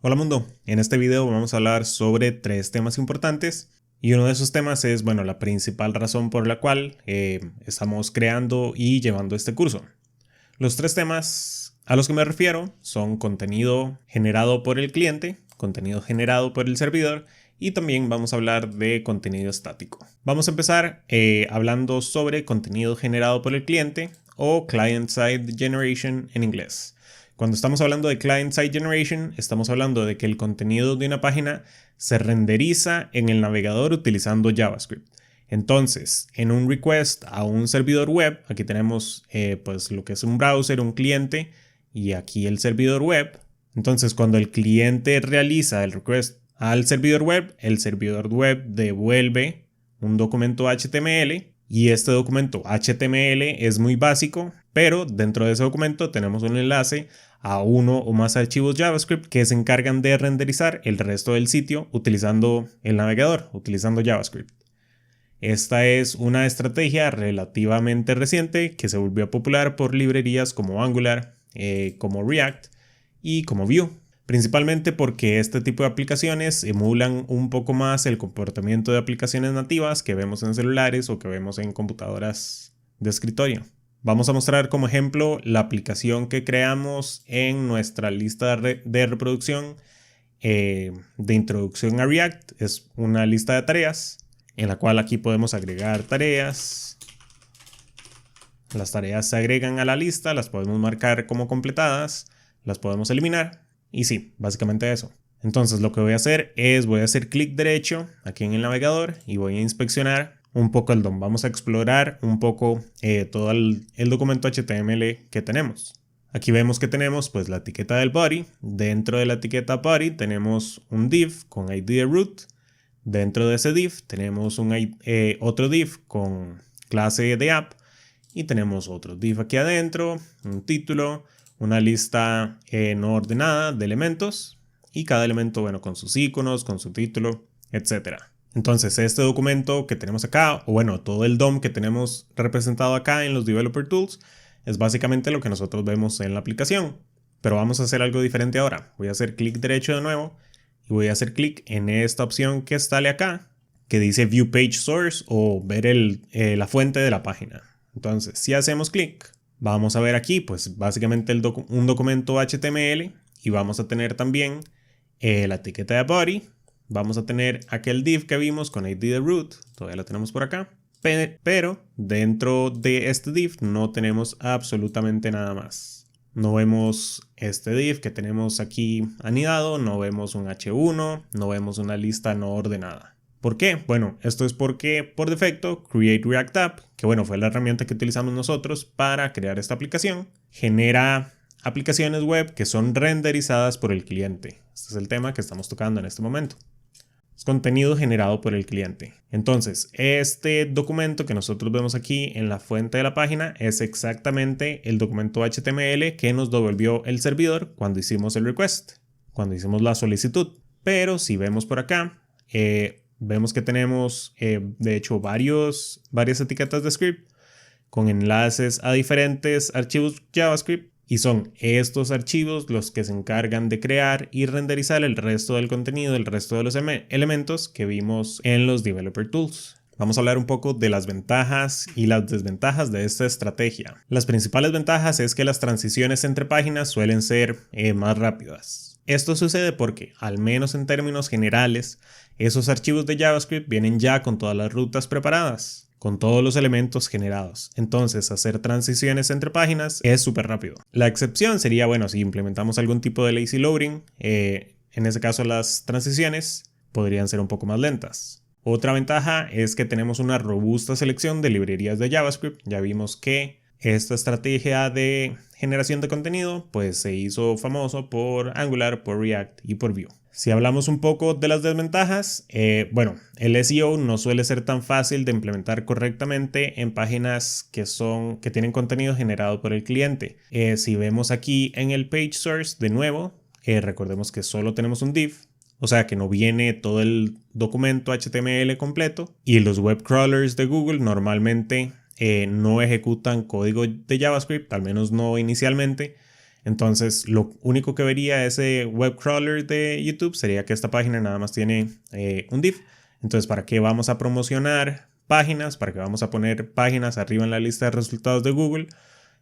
Hola mundo, en este video vamos a hablar sobre tres temas importantes y uno de esos temas es, la principal razón por la cual estamos creando y llevando este curso. Los tres temas a los que me refiero son contenido generado por el cliente, contenido generado por el servidor y también vamos a hablar de contenido estático. Vamos a empezar hablando sobre contenido generado por el cliente o Client-Side Generation en inglés. Cuando estamos hablando de Client-Side Generation, estamos hablando de que el contenido de una página se renderiza en el navegador utilizando JavaScript. Entonces, en un request a un servidor web, aquí tenemos pues lo que es un browser, un cliente y aquí el servidor web. Entonces, cuando el cliente realiza el request al servidor web, el servidor web devuelve un documento HTML y este documento HTML es muy básico, pero dentro de ese documento tenemos un enlace a uno o más archivos JavaScript que se encargan de renderizar el resto del sitio utilizando el navegador, utilizando JavaScript. Esta es una estrategia relativamente reciente que se volvió popular por librerías como Angular, como React y como Vue, principalmente porque este tipo de aplicaciones emulan un poco más el comportamiento de aplicaciones nativas que vemos en celulares o que vemos en computadoras de escritorio. Vamos a mostrar como ejemplo la aplicación que creamos en nuestra lista de reproducción de introducción a React. Es una lista de tareas en la cual aquí podemos agregar tareas. Las tareas se agregan a la lista, las podemos marcar como completadas, las podemos eliminar y sí, básicamente eso. Entonces lo que voy a hacer es voy a hacer clic derecho aquí en el navegador y voy a inspeccionar un poco el DOM. Vamos a explorar un poco todo el documento HTML que tenemos. Aquí vemos que tenemos pues la etiqueta del body. Dentro de la etiqueta body tenemos un div con ID de root. Dentro de ese div tenemos otro div con clase de app. Y tenemos otro div aquí adentro, un título, una lista no ordenada de elementos. Y cada elemento, con sus iconos, con su título, etc. Entonces este documento que tenemos acá, o todo el DOM que tenemos representado acá en los Developer Tools, es básicamente lo que nosotros vemos en la aplicación. Pero vamos a hacer algo diferente ahora. Voy a hacer clic derecho de nuevo y voy a hacer clic en esta opción que sale acá, que dice View Page Source o ver la fuente de la página. Entonces, si hacemos clic, vamos a ver aquí, pues básicamente un documento HTML y vamos a tener también la etiqueta de body. Vamos a tener aquel div que vimos con ID de root, todavía lo tenemos por acá. Pero dentro de este div no tenemos absolutamente nada más. No vemos este div que tenemos aquí anidado, no vemos un H1, no vemos una lista no ordenada. ¿Por qué? Bueno, esto es porque por defecto Create React App, que fue la herramienta que utilizamos nosotros para crear esta aplicación, genera aplicaciones web que son renderizadas por el cliente. Este es el tema que estamos tocando en este momento. Es contenido generado por el cliente. Entonces, este documento que nosotros vemos aquí en la fuente de la página es exactamente el documento HTML que nos devolvió el servidor cuando hicimos el request, cuando hicimos la solicitud. Pero si vemos por acá, vemos que tenemos de hecho varias etiquetas de script con enlaces a diferentes archivos JavaScript y son estos archivos los que se encargan de crear y renderizar el resto del contenido, el resto de los elementos que vimos en los Developer Tools. Vamos a hablar un poco de las ventajas y las desventajas de esta estrategia. Las principales ventajas es que las transiciones entre páginas suelen ser más rápidas. Esto sucede porque, al menos en términos generales, esos archivos de JavaScript vienen ya con todas las rutas preparadas, con todos los elementos generados. Entonces, hacer transiciones entre páginas es súper rápido. La excepción sería, si implementamos algún tipo de lazy loading, en ese caso las transiciones podrían ser un poco más lentas. Otra ventaja es que tenemos una robusta selección de librerías de JavaScript. Ya vimos que esta estrategia de generación de contenido pues se hizo famoso por Angular, por React y por Vue. Si hablamos un poco de las desventajas, el SEO no suele ser tan fácil de implementar correctamente en páginas que tienen contenido generado por el cliente. Si vemos aquí en el page source de nuevo, recordemos que solo tenemos un div, o sea que no viene todo el documento HTML completo, y los web crawlers de Google normalmente no ejecutan código de JavaScript, al menos no inicialmente. Entonces lo único que vería ese web crawler de YouTube sería que esta página nada más tiene un div. Entonces, ¿para qué vamos a promocionar páginas? ¿Para qué vamos a poner páginas arriba en la lista de resultados de Google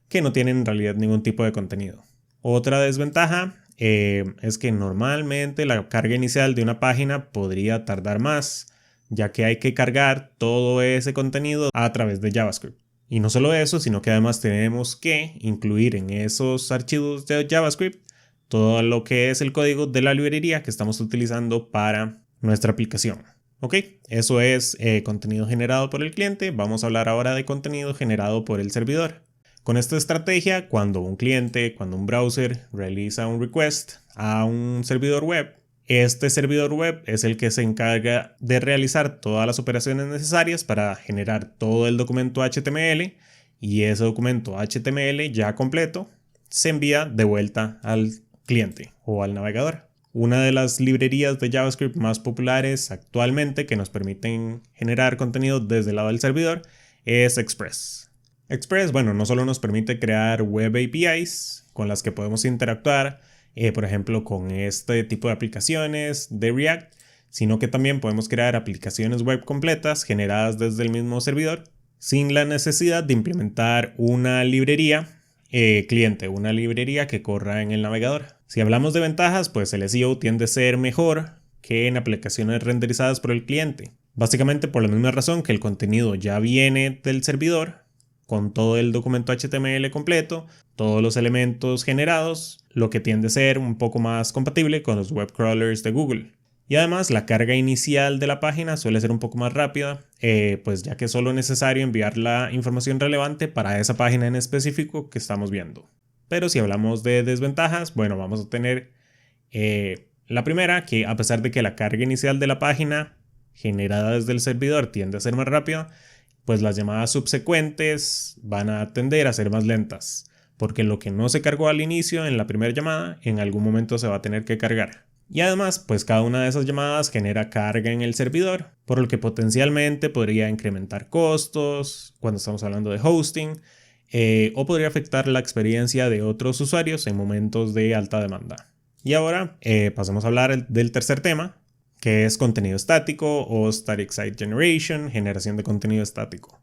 que no tienen en realidad ningún tipo de contenido? Otra desventaja es que normalmente la carga inicial de una página podría tardar más, ya que hay que cargar todo ese contenido a través de JavaScript. Y no solo eso, sino que además tenemos que incluir en esos archivos de JavaScript todo lo que es el código de la librería que estamos utilizando para nuestra aplicación. Ok, eso es contenido generado por el cliente. Vamos a hablar ahora de contenido generado por el servidor. Con esta estrategia, cuando un browser realiza un request a un servidor web, este servidor web es el que se encarga de realizar todas las operaciones necesarias para generar todo el documento HTML, y ese documento HTML ya completo se envía de vuelta al cliente o al navegador. Una de las librerías de JavaScript más populares actualmente que nos permiten generar contenido desde el lado del servidor es Express. Express, bueno, no solo nos permite crear web APIs con las que podemos interactuar, por ejemplo, con este tipo de aplicaciones de React, sino que también podemos crear aplicaciones web completas generadas desde el mismo servidor sin la necesidad de implementar una librería cliente, una librería que corra en el navegador. Si hablamos de ventajas, pues el SEO tiende a ser mejor que en aplicaciones renderizadas por el cliente. Básicamente por la misma razón que el contenido ya viene del servidor, con todo el documento HTML completo, todos los elementos generados, lo que tiende a ser un poco más compatible con los web crawlers de Google. Y además la carga inicial de la página suele ser un poco más rápida, pues ya que es solo necesario enviar la información relevante para esa página en específico que estamos viendo. Pero si hablamos de desventajas, bueno, vamos a tener la primera, que a pesar de que la carga inicial de la página generada desde el servidor tiende a ser más rápida, pues las llamadas subsecuentes van a tender a ser más lentas, porque lo que no se cargó al inicio en la primera llamada, en algún momento se va a tener que cargar. Y además, pues cada una de esas llamadas genera carga en el servidor, por lo que potencialmente podría incrementar costos cuando estamos hablando de hosting, o podría afectar la experiencia de otros usuarios en momentos de alta demanda. Y ahora pasemos a hablar del tercer tema, que es contenido estático o Static Site Generation, generación de contenido estático.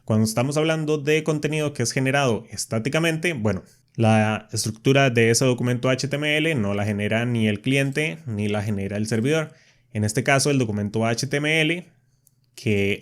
Cuando estamos hablando de contenido que es generado estáticamente, bueno, la estructura de ese documento HTML no la genera ni el cliente ni la genera el servidor. En este caso, el documento HTML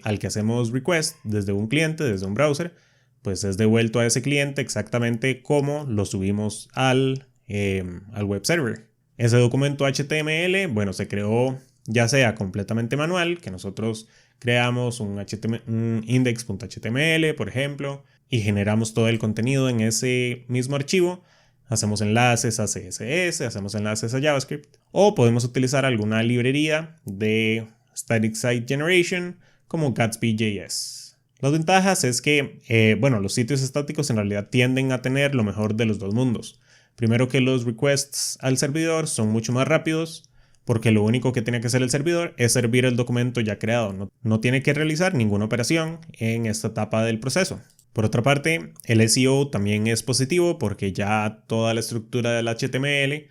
al que hacemos request desde un cliente, desde un browser, pues es devuelto a ese cliente exactamente como lo subimos al web server. Ese documento HTML, bueno, se creó ya sea completamente manual, que nosotros creamos un index.html, por ejemplo, y generamos todo el contenido en ese mismo archivo. Hacemos enlaces a CSS, hacemos enlaces a JavaScript, o podemos utilizar alguna librería de Static Site Generation como Gatsby.js. Las ventajas es que, los sitios estáticos en realidad tienden a tener lo mejor de los dos mundos. Primero, que los requests al servidor son mucho más rápidos, porque lo único que tiene que hacer el servidor es servir el documento ya creado. No tiene que realizar ninguna operación en esta etapa del proceso. Por otra parte, el SEO también es positivo porque ya toda la estructura del HTML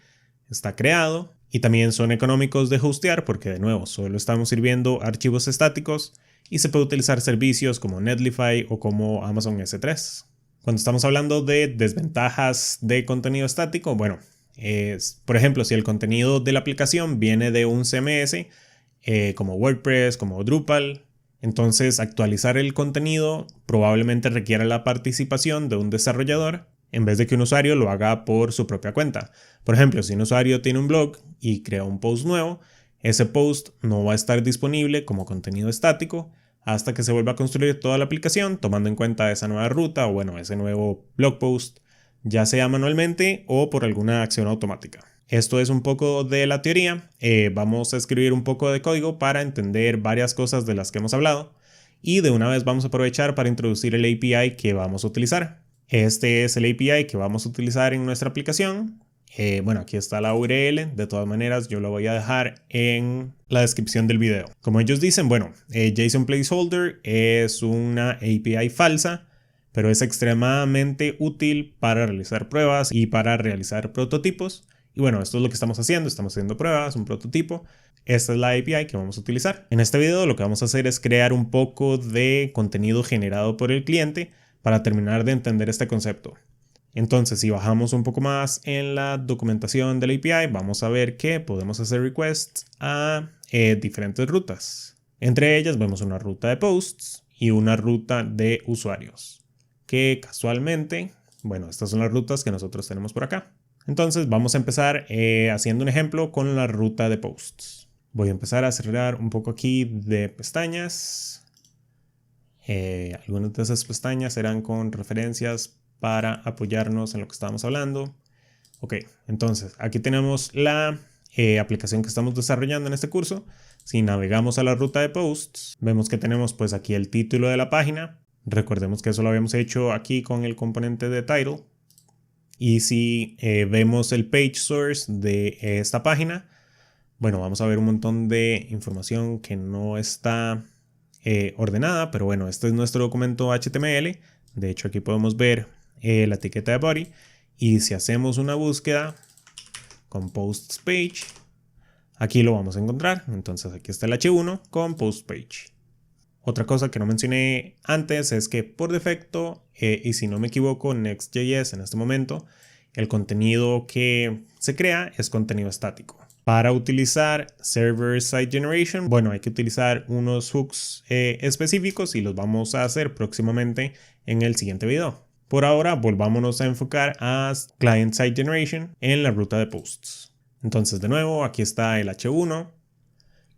está creado, y también son económicos de hostear porque, de nuevo, solo estamos sirviendo archivos estáticos y se puede utilizar servicios como Netlify o como Amazon S3. Cuando estamos hablando de desventajas de contenido estático, bueno, por ejemplo, si el contenido de la aplicación viene de un CMS como WordPress, como Drupal, entonces actualizar el contenido probablemente requiera la participación de un desarrollador en vez de que un usuario lo haga por su propia cuenta. Por ejemplo, si un usuario tiene un blog y crea un post nuevo, ese post no va a estar disponible como contenido estático hasta que se vuelva a construir toda la aplicación, tomando en cuenta esa nueva ruta o ese nuevo blog post, ya sea manualmente o por alguna acción automática. Esto es un poco de la teoría. Vamos a escribir un poco de código para entender varias cosas de las que hemos hablado, y de una vez vamos a aprovechar para introducir el API que vamos a utilizar. Este es el API que vamos a utilizar en nuestra aplicación. Aquí está la URL. De todas maneras, yo lo voy a dejar en la descripción del video. Como ellos dicen, JSON Placeholder es una API falsa pero es extremadamente útil para realizar pruebas y para realizar prototipos. Y bueno, esto es lo que estamos haciendo pruebas, un prototipo. Esta es la API que vamos a utilizar. En este video lo que vamos a hacer es crear un poco de contenido generado por el cliente para terminar de entender este concepto. Entonces, si bajamos un poco más en la documentación de la API, vamos a ver que podemos hacer requests a diferentes rutas. Entre ellas vemos una ruta de posts y una ruta de usuarios, que casualmente, bueno, estas son las rutas que nosotros tenemos por acá. Entonces vamos a empezar haciendo un ejemplo con la ruta de posts. Voy a empezar a cerrar un poco aquí de pestañas. Algunas de esas pestañas serán con referencias para apoyarnos en lo que estábamos hablando. Ok, entonces aquí tenemos la aplicación que estamos desarrollando en este curso. Si navegamos a la ruta de posts, vemos que tenemos pues aquí el título de la página. Recordemos que eso lo habíamos hecho aquí con el componente de title. Y si vemos el page source de esta página, bueno, vamos a ver un montón de información que no está ordenada, pero bueno, este es nuestro documento HTML. De hecho, aquí podemos ver la etiqueta de body, y si hacemos una búsqueda con posts page, aquí lo vamos a encontrar. Entonces aquí está el H1 con post page. Otra cosa que no mencioné antes es que por defecto, y si no me equivoco, Next.js en este momento, el contenido que se crea es contenido estático. Para utilizar Server Side Generation, bueno, hay que utilizar unos hooks específicos y los vamos a hacer próximamente en el siguiente video. Por ahora, volvámonos a enfocar a Client Side Generation en la ruta de posts. Entonces, de nuevo, aquí está el H1.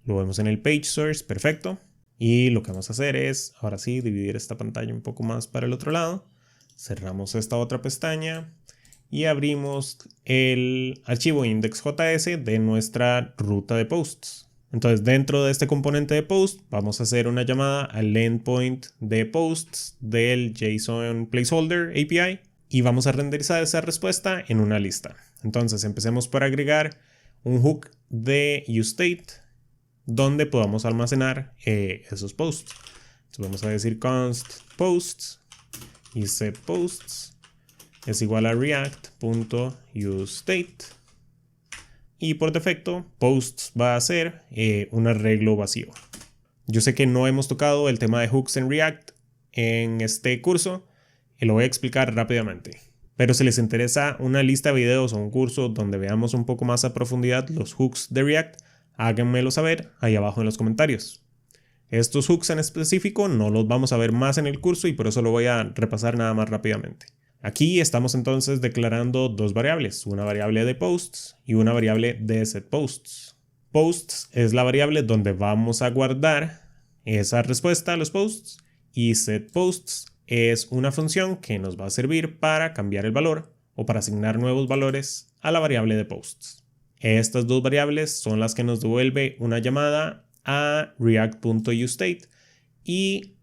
Lo vemos en el page source, perfecto. Y lo que vamos a hacer es, ahora sí, dividir esta pantalla un poco más para el otro lado. Cerramos esta otra pestaña y abrimos el archivo index.js de nuestra ruta de posts. Entonces, dentro de este componente de post, vamos a hacer una llamada al endpoint de posts del JSON Placeholder API y vamos a renderizar esa respuesta en una lista. Entonces, empecemos por agregar un hook de useState donde podamos almacenar esos posts. Entonces vamos a decir const posts y setPosts es igual a react.useState, y por defecto posts va a ser un arreglo vacío. Yo sé que no hemos tocado el tema de hooks en React en este curso y lo voy a explicar rápidamente. Pero si les interesa una lista de videos o un curso donde veamos un poco más a profundidad los hooks de React, háganmelo saber ahí abajo en los comentarios. Estos hooks en específico no los vamos a ver más en el curso y por eso lo voy a repasar nada más rápidamente. Aquí estamos entonces declarando dos variables, una variable de posts y una variable de setPosts. Posts es la variable donde vamos a guardar esa respuesta a los posts, y setPosts es una función que nos va a servir para cambiar el valor o para asignar nuevos valores a la variable de posts. Estas dos variables son las que nos devuelve una llamada a react.useState, y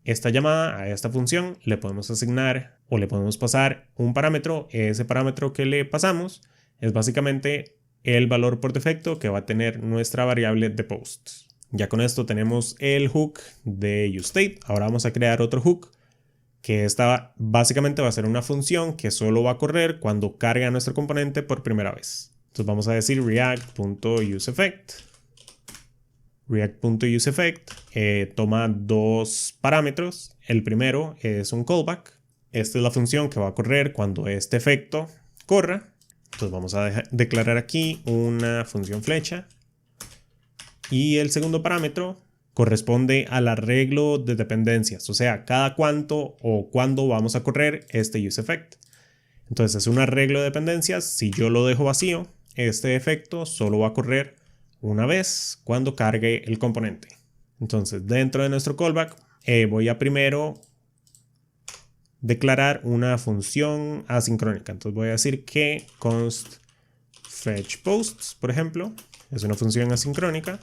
esta llamada a esta función le podemos asignar o le podemos pasar un parámetro. Ese parámetro que le pasamos es básicamente el valor por defecto que va a tener nuestra variable de posts. Ya con esto tenemos el hook de useState. Ahora vamos a crear otro hook que esta básicamente va a ser una función que solo va a correr cuando carga nuestro componente por primera vez. Entonces vamos a decir react.useEffect. React.useEffect toma dos parámetros. El primero es un callback. Esta es la función que va a correr cuando este efecto corra. Entonces vamos a declarar aquí una función flecha. Y el segundo parámetro corresponde al arreglo de dependencias, o sea, cada cuánto o cuándo vamos a correr este useEffect. Entonces es un arreglo de dependencias. Si yo lo dejo vacío, este efecto solo va a correr una vez cuando cargue el componente. Entonces dentro de nuestro callback voy a primero declarar una función asincrónica. Entonces voy a decir que const fetchPosts, por ejemplo, es una función asincrónica.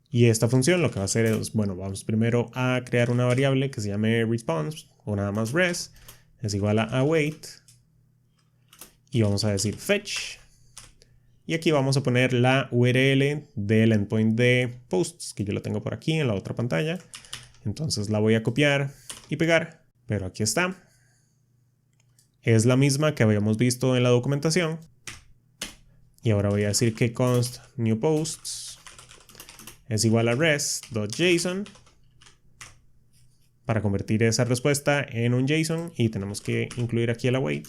Y esta función lo que va a hacer es, bueno, vamos primero a crear una variable que se llame response o nada más res, es igual a await, y vamos a decir fetch, y aquí vamos a poner la URL del endpoint de posts, que yo la tengo por aquí en la otra pantalla, Entonces la voy a copiar y pegar, pero aquí está. Es la misma que habíamos visto en la documentación. Y ahora voy a decir que const new posts es igual a res.json para convertir esa respuesta en un JSON, y tenemos que incluir aquí el await.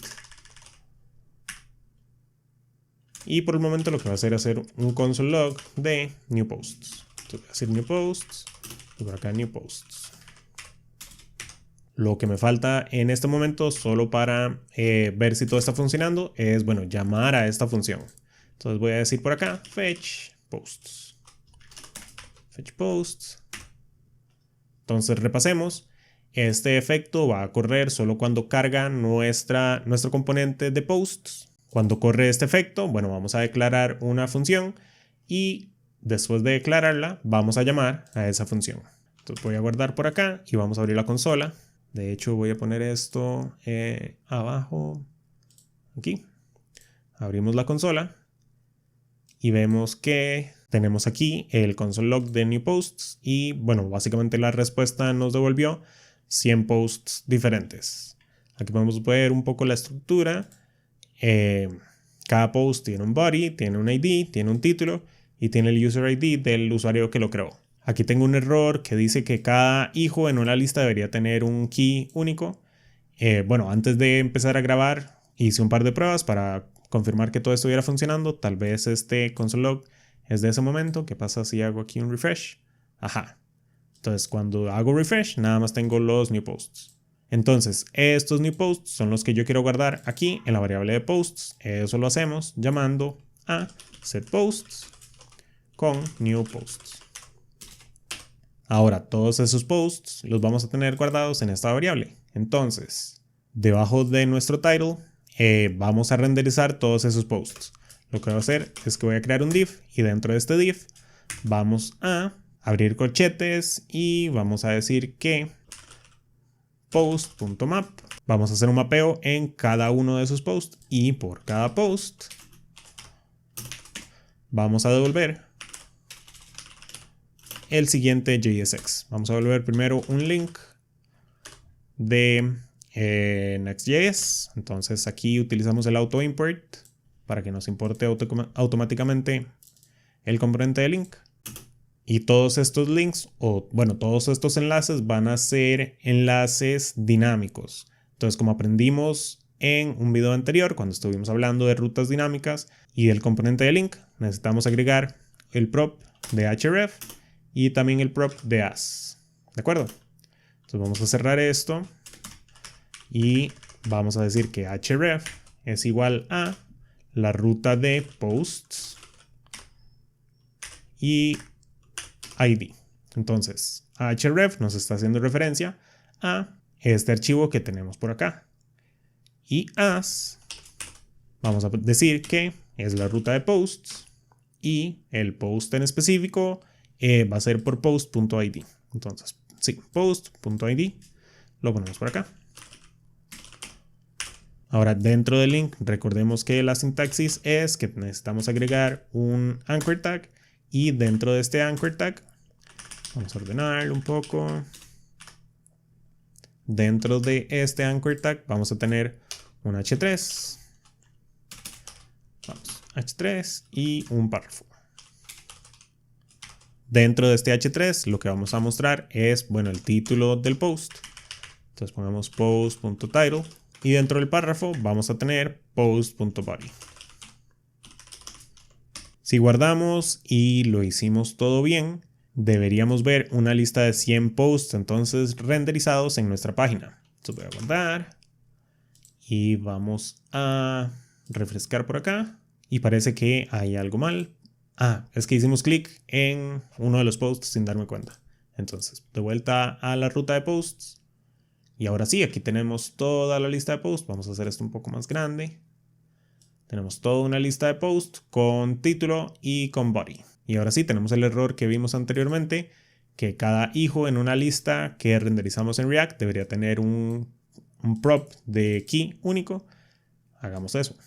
Y por el momento lo que va a hacer es hacer un console log de new posts. Entonces voy a decir new posts y por acá new posts. Lo que me falta en este momento, solo para ver si todo está funcionando, es, bueno, llamar a esta función. Entonces voy a decir por acá fetch posts. Fetch posts. Entonces repasemos. Este efecto va a correr solo cuando carga nuestro componente de posts. Cuando corre este efecto, bueno, vamos a declarar una función y después de declararla vamos a llamar a esa función. Entonces voy a guardar por acá y vamos a abrir la consola. De hecho voy a poner esto abajo, aquí. Abrimos la consola y vemos que tenemos aquí el console log de new posts y, bueno, básicamente la respuesta nos devolvió 100 posts diferentes. Aquí podemos ver un poco la estructura. Cada post tiene un body, tiene un ID, tiene un título y tiene el user ID del usuario que lo creó. Aquí tengo un error que dice que cada hijo en una lista debería tener un key único. Bueno, antes de empezar a grabar hice un par de pruebas para confirmar que todo estuviera funcionando. Tal vez este console log es de ese momento. ¿Qué pasa si hago aquí un refresh? Ajá. Entonces cuando hago refresh nada más tengo los new posts. Entonces estos new posts son los que yo quiero guardar aquí en la variable de posts. Eso lo hacemos llamando a setPosts con new posts. Ahora todos esos posts los vamos a tener guardados en esta variable. Entonces debajo de nuestro title vamos a renderizar todos esos posts. Lo que voy a hacer es que voy a crear un div y dentro de este div vamos a abrir corchetes y vamos a decir que post.map. Vamos a hacer un mapeo en cada uno de esos posts y por cada post vamos a devolver el siguiente JSX. Vamos a devolver primero un link de Next.js. Entonces aquí utilizamos el auto import para que nos importe automáticamente el componente de link. Y todos estos links, o bueno, todos estos enlaces van a ser enlaces dinámicos. Entonces, como aprendimos en un video anterior, cuando estuvimos hablando de rutas dinámicas y del componente de link, necesitamos agregar el prop de href y también el prop de as. ¿De acuerdo? Entonces vamos a cerrar esto y vamos a decir que href es igual a la ruta de posts y ID. Entonces, href nos está haciendo referencia a este archivo que tenemos por acá. Y as, vamos a decir que es la ruta de posts y el post en específico va a ser por post.id. Entonces, sí, post.id lo ponemos por acá. Ahora, dentro del link, recordemos que la sintaxis es que necesitamos agregar un anchor tag y dentro de este anchor tag vamos a ordenarlo un poco. Dentro de este anchor tag vamos a tener un h3. Vamos, h3 y un párrafo. Dentro de este h3 lo que vamos a mostrar es, bueno, el título del post. Entonces pongamos post.title y dentro del párrafo vamos a tener post.body. Si guardamos y lo hicimos todo bien, deberíamos ver una lista de 100 posts entonces renderizados en nuestra página. Entonces voy a guardar y vamos a refrescar por acá y parece que hay algo mal. Es que hicimos clic en uno de los posts sin darme cuenta. Entonces de vuelta a la ruta de posts y ahora sí, aquí tenemos toda la lista de posts. Vamos a hacer esto un poco más grande. Tenemos toda una lista de posts con título y con body. Y ahora sí, tenemos el error que vimos anteriormente, que cada hijo en una lista que renderizamos en React debería tener un prop de key único. Hagamos eso.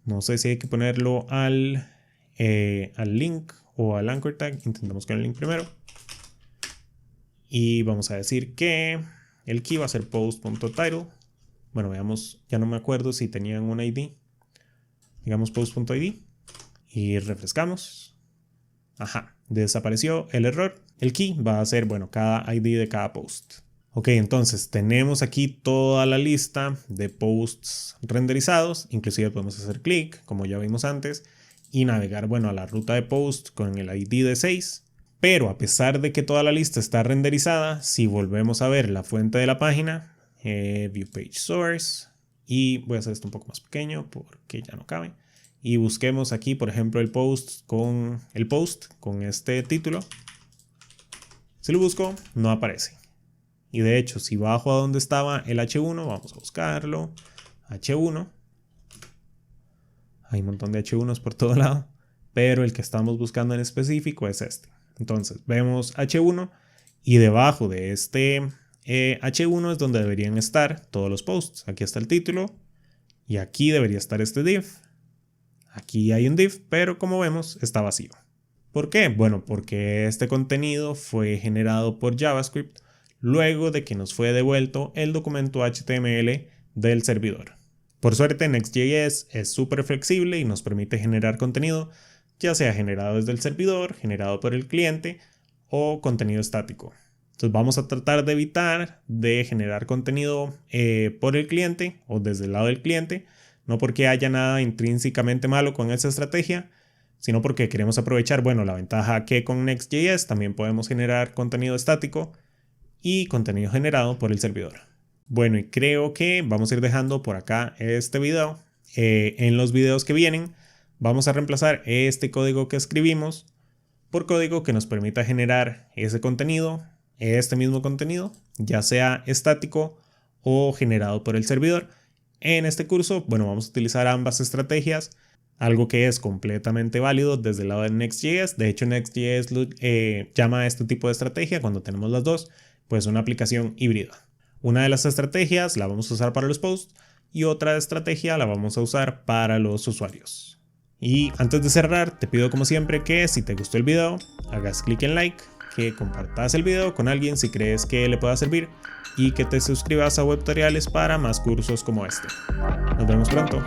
No sé si hay que ponerlo al link o al anchor tag. Intentamos con el link primero. Y vamos a decir que el key va a ser post.title. Bueno, veamos, ya no me acuerdo si tenían un ID. Digamos post.id y refrescamos. Ajá, desapareció el error. El key va a ser, bueno, cada ID de cada post. Ok, entonces tenemos aquí toda la lista de posts renderizados. Inclusive podemos hacer clic, como ya vimos antes, y navegar, bueno, a la ruta de post con el ID de 6. Pero a pesar de que toda la lista está renderizada, si volvemos a ver la fuente de la página, View Page Source, y voy a hacer esto un poco más pequeño porque ya no cabe, y busquemos aquí, por ejemplo, el post con este título. Si lo busco, no aparece. Y de hecho, si bajo a donde estaba el H1, vamos a buscarlo. H1. Hay un montón de H1s por todo lado, pero el que estamos buscando en específico es este. Entonces, vemos H1 y debajo de este H1 es donde deberían estar todos los posts. Aquí está el título y aquí debería estar este div. Aquí hay un div, pero como vemos está vacío. ¿Por qué? Bueno, porque este contenido fue generado por JavaScript luego de que nos fue devuelto el documento HTML del servidor. Por suerte, Next.js es súper flexible y nos permite generar contenido, ya sea generado desde el servidor, generado por el cliente o contenido estático. Entonces vamos a tratar de evitar de generar contenido por el cliente o desde el lado del cliente, no porque haya nada intrínsecamente malo con esa estrategia, sino porque queremos aprovechar, bueno, la ventaja que con Next.js también podemos generar contenido estático y contenido generado por el servidor. Bueno, y creo que vamos a ir dejando por acá este video. En los videos que vienen vamos a reemplazar este código que escribimos por código que nos permita generar ese contenido, este mismo contenido, ya sea estático o generado por el servidor. En este curso, bueno, vamos a utilizar ambas estrategias, algo que es completamente válido desde el lado de Next.js. De hecho, Next.js llama a este tipo de estrategia cuando tenemos las dos, pues una aplicación híbrida. Una de las estrategias la vamos a usar para los posts y otra estrategia la vamos a usar para los usuarios. Y antes de cerrar, te pido como siempre que si te gustó el video, hagas clic en like, que compartas el video con alguien si crees que le pueda servir y que te suscribas a Webtutoriales para más cursos como este. Nos vemos pronto.